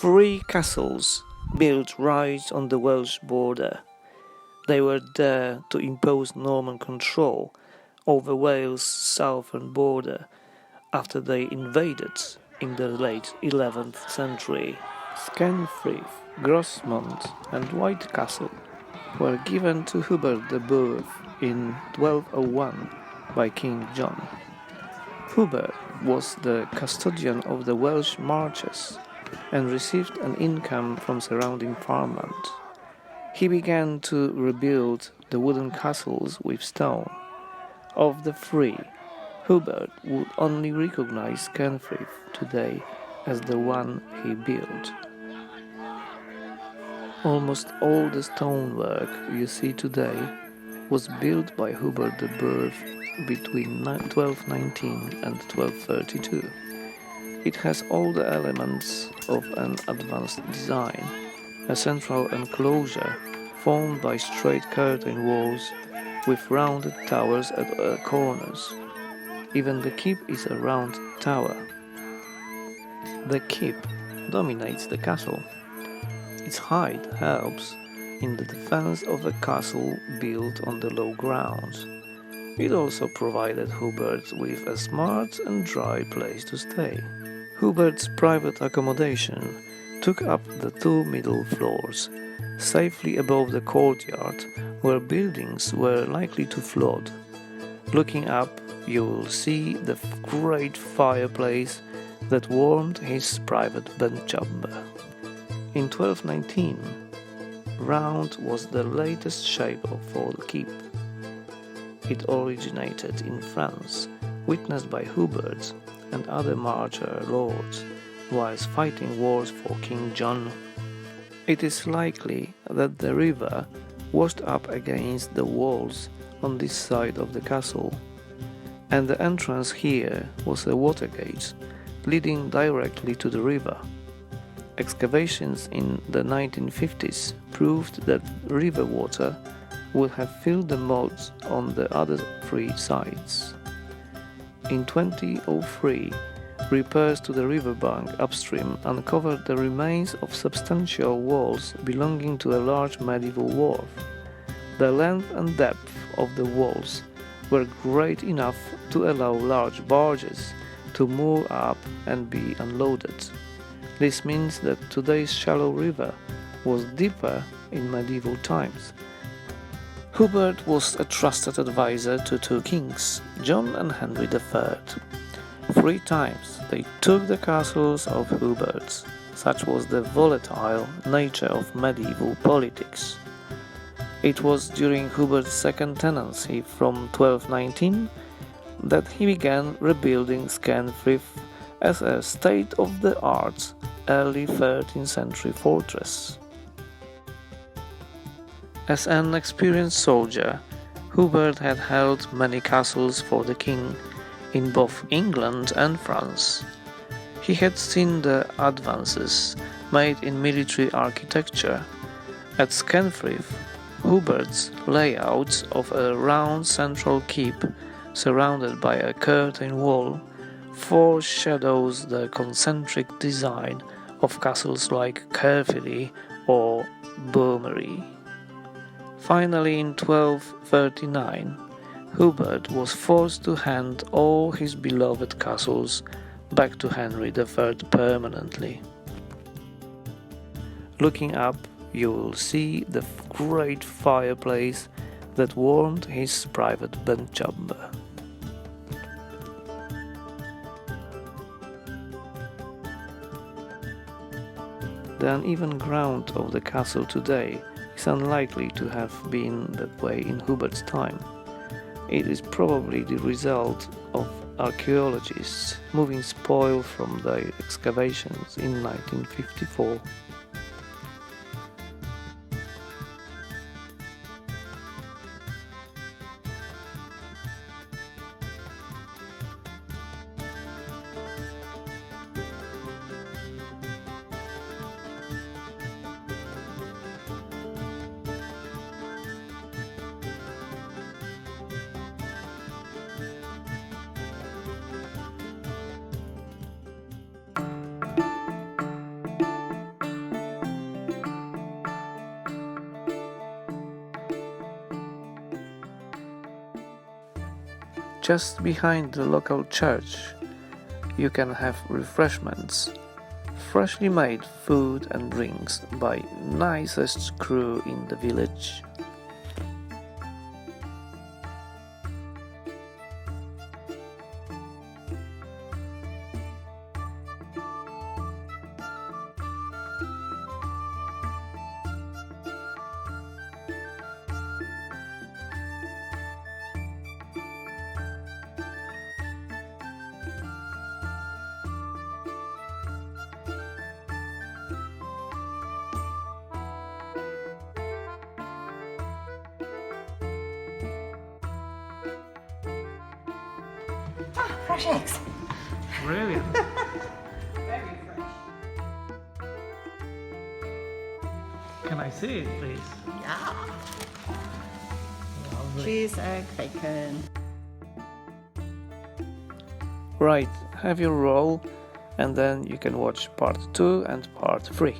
3 castles built right on the Welsh border. They were there to impose Norman control over Wales' southern border after they invaded in the late 11th century. Skenfrith, Grosmont and White Castle were given to Hubert the Boer in 1201 by King John. Hubert was the custodian of the Welsh marches and received an income from surrounding farmland. He began to rebuild the wooden castles with stone. Of the 3, Hubert would only recognize Skenfrith today as the one he built. Almost all the stonework you see today was built by Hubert the Boer between 1219 and 1232. It has all the elements of an advanced design, a central enclosure formed by straight curtain walls with rounded towers at the corners. Even the keep is a round tower. The keep dominates the castle. Its height helps in the defense of a castle built on the low ground. It also provided Hubert with a smart and dry place to stay. Hubert's private accommodation took up the 2 middle floors, safely above the courtyard where buildings were likely to flood. Looking up, you will see the great fireplace that warmed his private bedchamber. In 1219, round was the latest shape for the keep. It originated in France, witnessed by Hubert and other marcher lords, whilst fighting wars for King John. It is likely that the river washed up against the walls on this side of the castle, and the entrance here was a water gate leading directly to the river. Excavations in the 1950s proved that river water would have filled the moats on the other 3 sides. In 2003, repairs to the riverbank upstream uncovered the remains of substantial walls belonging to a large medieval wharf. The length and depth of the walls were great enough to allow large barges to moor up and be unloaded. This means that today's shallow river was deeper in medieval times. Hubert was a trusted advisor to 2 kings, John and Henry III. 3 times they took the castles of Hubert. Such was the volatile nature of medieval politics. It was during Hubert's second tenancy from 1219 that he began rebuilding Skenfrith as a state-of-the-art early 13th century fortress. As an experienced soldier, Hubert had held many castles for the king in both England and France. He had seen the advances made in military architecture. At Skenfrith, Hubert's layout of a round central keep surrounded by a curtain wall foreshadows the concentric design of castles like Caerphilly or Beaumery. Finally, in 1239, Hubert was forced to hand all his beloved castles back to Henry III permanently. Looking up, you will see the great fireplace that warmed his private bedchamber. The uneven ground of the castle today is unlikely to have been that way in Hubert's time. It is probably the result of archaeologists moving spoil from their excavations in 1954. Just behind the local church, you can have refreshments, freshly made food and drinks by nicest crew in the village. Ah, fresh eggs. Brilliant! Very fresh. Can I see it, please? Yeah. Lovely. Cheese, egg, bacon. Right, have your roll, and then you can watch part 2 and part 3.